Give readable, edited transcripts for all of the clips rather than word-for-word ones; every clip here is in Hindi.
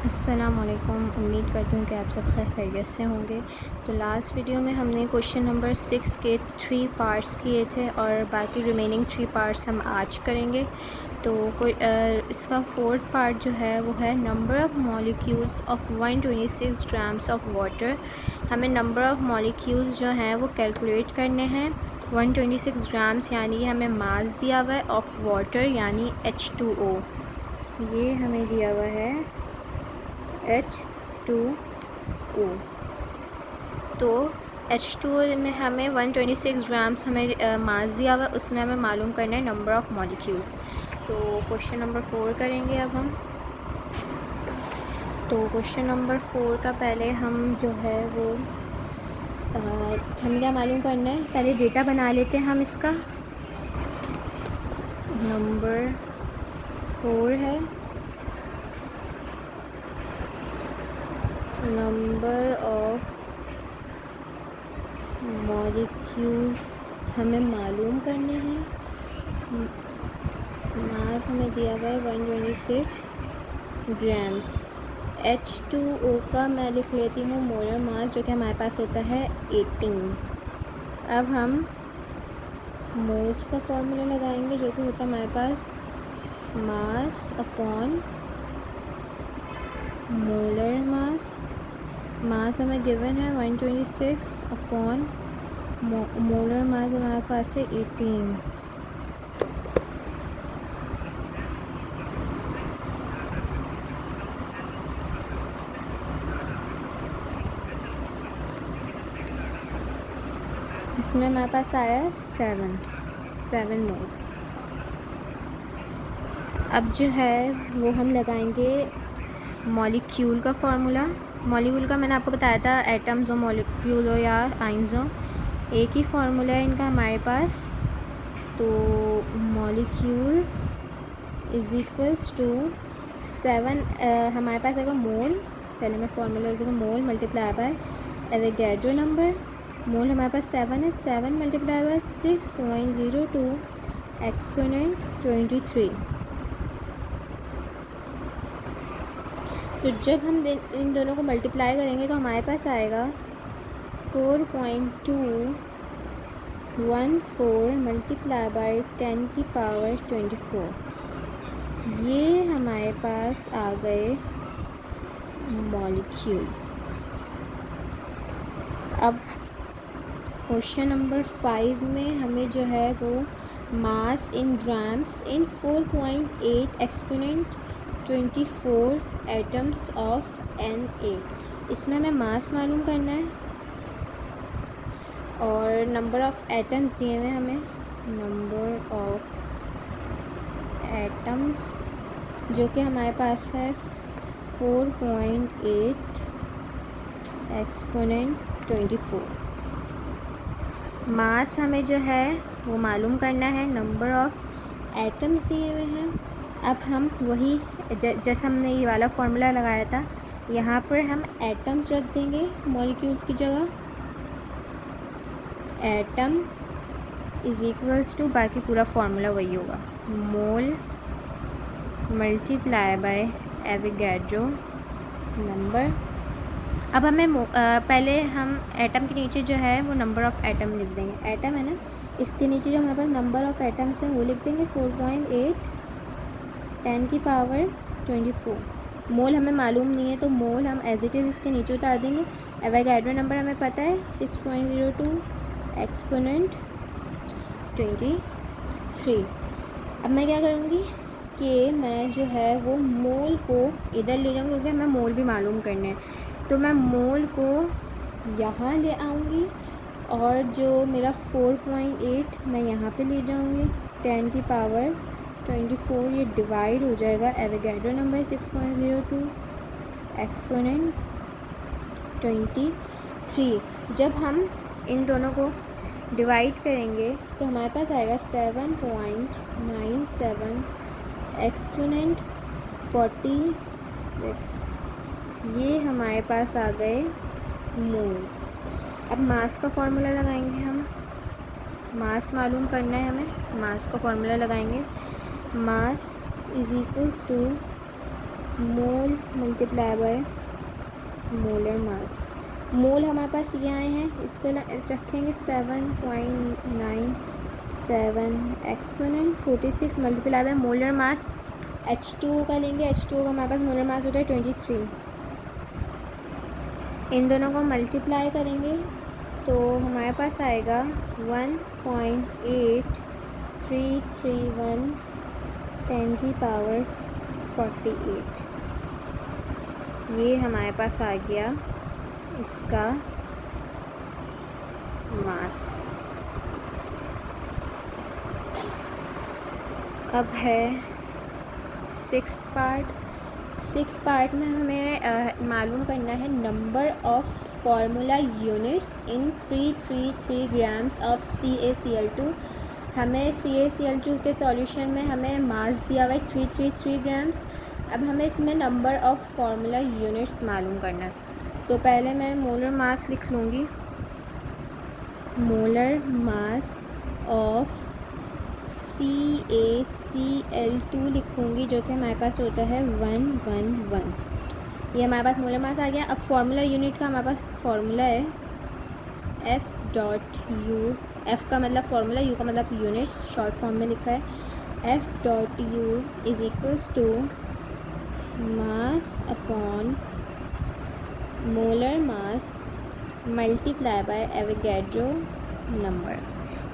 अस्सलामुअलैकुम। उम्मीद करती हूँ कि आप सब खैरियत से होंगे। तो लास्ट वीडियो में हमने क्वेश्चन नंबर 6 के 3 पार्ट्स किए थे और बाकी रिमेनिंग 3 पार्ट्स हम आज करेंगे। तो इसका 4th पार्ट जो है वो है number of molecules of 126 grams of water. हमें नंबर ऑफ़ मॉलिक्यूल्स जो हैं वो कैलकुलेट करने हैं। 126 ग्राम्स यानी कि हमें मास दिया हुआ है ऑफ वाटर यानी H2O। ये हमें दिया हुआ है H2O। तो H2O में हमें 126 ग्राम्स हमें मास दिया हुआ, उसमें हमें मालूम करना है नंबर ऑफ़ मॉलिक्यूल्स। तो क्वेश्चन नंबर 4 करेंगे अब हम। तो क्वेश्चन नंबर 4 का पहले हम जो है वो हमें क्या मालूम करना है, पहले डेटा बना लेते हैं हम इसका। नंबर 4 है नंबर ऑफ मॉलिक्यूल्स हमें मालूम करने हैं। मास हमें दिया हुआ है 126 ग्राम्स। H2O का मैं लिख लेती हूँ मोलर मास, जो कि हमारे पास होता है 18। अब हम मोल्स का फॉर्मूला लगाएंगे, जो कि होता है हमारे पास मास अपॉन मोलर मास। मास हमें गिवन है 126 अपॉन मोलर मास हमारे पास है 18। इसमें हमारे पास आया 7 मोल्स। अब जो है वो हम लगाएंगे मॉलिक्यूल का फार्मूला। मॉलिक्यूल का मैंने आपको बताया था, एटम्स हो, मॉलिक्यूल हो या आइंस हो, एक ही फार्मूला है इनका हमारे पास। तो मॉलिक्यूल्स इज इक्वल्स टू 7 हमारे पास आएगा मोल। पहले मैं फार्मूला लिख दूँ, मोल मल्टीप्लाई बाय एवोगैड्रो नंबर। मोल हमारे पास 7 है, 7 मल्टीप्लाई बाय 6.02 एक्सपोनेंट 23। तो जब हम इन दोनों को मल्टीप्लाई करेंगे तो हमारे पास आएगा 4.214 मल्टीप्लाई बाय 10 की पावर 24। ये हमारे पास आ गए मॉलिक्यूल्स। अब क्वेश्चन नंबर 5 में हमें जो है वो mass in grams in 4.8 exponent 24 atoms of Na। इसमें हमें मास मालूम करना है और नंबर ऑफ़ एटम्स दिए हुए हमें। नंबर ऑफ़ एटम्स जो कि हमारे पास है 4.8 एक्सपोनेंट 24। मास हमें जो है वो मालूम करना है, नंबर ऑफ़ एटम्स दिए हुए हैं। अब हम वही जैसे हमने ये वाला फार्मूला लगाया था, यहाँ पर हम एटम्स रख देंगे मॉलिक्यूल्स की जगह। एटम इज इक्वल्स टू, बाकी पूरा फार्मूला वही होगा, मोल मल्टीप्लाई बाय एवोगैड्रो नंबर। अब हमें पहले हम एटम के नीचे जो है वो नंबर ऑफ़ एटम लिख देंगे। एटम है ना, इसके नीचे जो हमारे पास नंबर ऑफ़ एटम्स हैं वो लिख देंगे 4.8 10 की पावर 24। मोल हमें मालूम नहीं है तो मोल हम एज इट इज़ इसके नीचे उतार देंगे। एवोगैड्रो नंबर हमें पता है 6.02 एक्सपोनेंट 23। अब मैं क्या करूँगी कि मैं जो है वो मोल को इधर ले जाऊँगी, क्योंकि हमें मोल भी मालूम करने हैं। तो मैं मोल को यहाँ ले आऊँगी और जो मेरा 4.8 मैं यहाँ पे ले जाऊँगी 10 की पावर 24। ये डिवाइड हो जाएगा एवोगैड्रो नंबर 6.02 एक्सपोनेंट 23। जब हम इन दोनों को डिवाइड करेंगे तो हमारे पास आएगा 7.97 एक्सपोनेंट 46। ये हमारे पास आ गए मोल्स। अब मास का फार्मूला लगाएंगे हम। मास मालूम करना है हमें, मास का फार्मूला लगाएंगे। Mass is equals to mole multiply by molar mass. Mole हमारे पास ये आए हैं, इसको रखेंगे 7.97 exponent 46 multiply by molar mass. H2O का लेंगे, H2O का हमारे पास मोलर मास होता है 23। इन दोनों को मल्टीप्लाई करेंगे तो हमारे पास आएगा 1.8331 10 की पावर 48। ये हमारे पास आ गया इसका मास। अब है सिक्स्थ पार्ट में हमें मालूम करना है number of formula units in 333 grams of CaCl2। हमें CaCl2 के सॉल्यूशन में हमें मास दिया हुआ है 333 ग्राम्स। अब हमें इसमें नंबर ऑफ फार्मूला यूनिट्स मालूम करना है। तो पहले मैं मोलर मास लिख लूँगी, मोलर मास ऑफ CaCl2 लिखूँगी, जो कि हमारे पास होता है 111। ये हमारे पास मोलर मास आ गया। अब फार्मूला यूनिट का हमारे पास फार्मूला है F.U। F का मतलब फार्मूला, U का मतलब यूनिट्स, शॉर्ट फॉर्म में लिखा है F.U is equals to mass upon molar mass multiply by Avogadro number.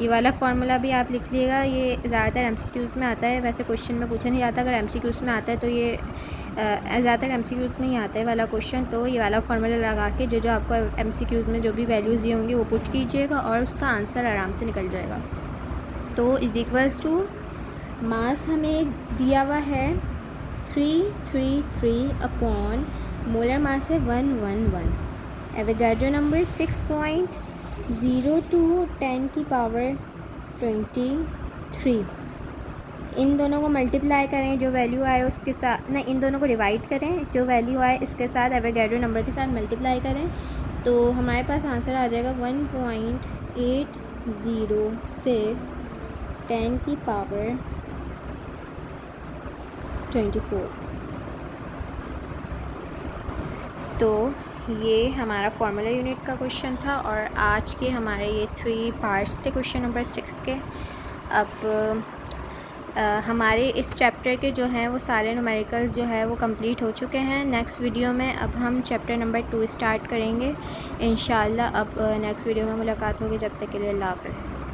ये वाला फार्मूला भी आप लिख लीजिएगा, ये ज़्यादातर MCQs में आता है, वैसे क्वेश्चन में पूछा नहीं जाता। अगर MCQs में आता है तो ये ज़्यादातर MCQs में ही आता है वाला क्वेश्चन। तो ये वाला फार्मूला लगा के जो आपको MCQs में जो भी वैल्यूज़ ये होंगी वो पुट कीजिएगा और उसका आंसर आराम से निकल जाएगा। तो इज़ इक्वल्स टू मास हमें दिया हुआ है 333 अपॉन मोलर मास है 111, एवोगैड्रो नंबर 6.02 10 की पावर 23। इन दोनों को मल्टीप्लाई करें, जो वैल्यू आए उसके साथ, नहीं, इन दोनों को डिवाइड करें, जो वैल्यू आए इसके साथ एवोगैड्रो नंबर के साथ मल्टीप्लाई करें तो हमारे पास आंसर आ जाएगा 1.806 10 की पावर 24। तो ये हमारा फार्मूला यूनिट का क्वेश्चन था और आज के हमारे ये 3 पार्ट्स थे क्वेश्चन नंबर 6 के। अब हमारे इस चैप्टर के जो हैं वो सारे न्यूमेरिकल्स जो है वो कंप्लीट हो चुके हैं। नेक्स्ट वीडियो में अब हम चैप्टर नंबर 2 स्टार्ट करेंगे इंशाल्लाह। अब नेक्स्ट वीडियो में मुलाकात होगी, जब तक के लिए अल्लाह हाफ़िज़।